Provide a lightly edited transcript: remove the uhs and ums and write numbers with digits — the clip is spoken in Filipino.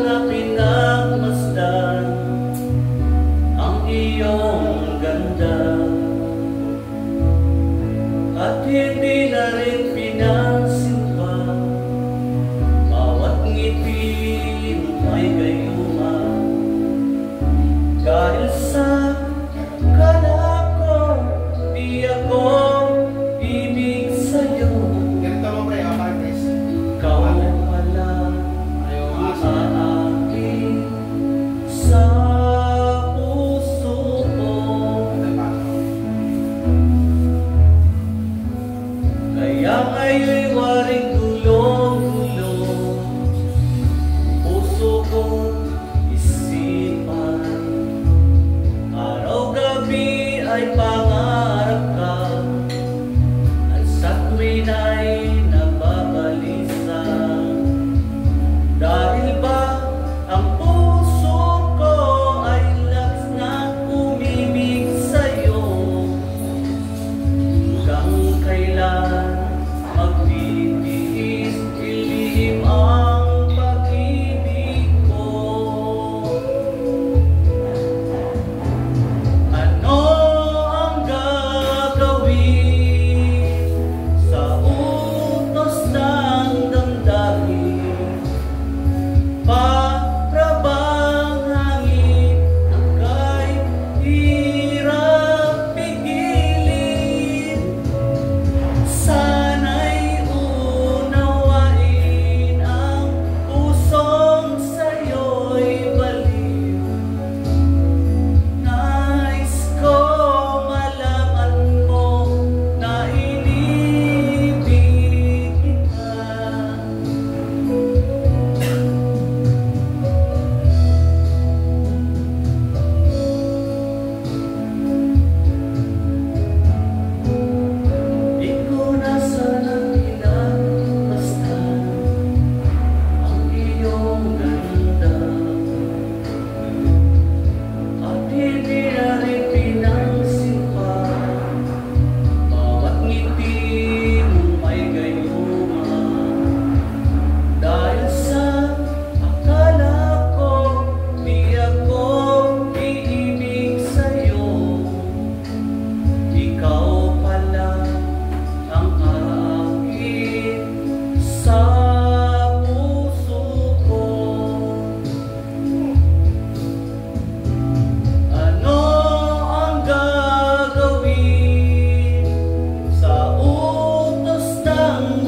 na pinagmasdan ang iyong ganda, at hindi na rin pinansin pa bawat ngiti mo'y gayuma. Dahil sa kala ko, di ako ibig sa'yo. Ganito mo pre, Chris. Ikaw pala aakin sa puso ko. Kaya ngayon'y waring gulong-gulong puso ko, isipan. Araw-gabi ay pangarap ka, at sa tuwin ay nababalisa. Dahil ba ang puso ko ay labis na umibig sa'yo? Hanggang kailan magtitiis ilihim ang pag-ibig ko? Ano ang gagawin sa utos ng damdamin? Para bang hangin ang kahit hirap pigilin? Sana'y unawain ang pusong sa'yo'y baliw. Nais ko malaman mo na inibig kita. Di ko na sana pinagmasdan ang iyong ganda, at hindi na rin pinansin pa bawat ngiti mong may gayuma. Dahil sa akala ko, di ako iibig sa'yo. Ikaw pala ang aakin sa puso ko. Ano ang gagawin sa utos ng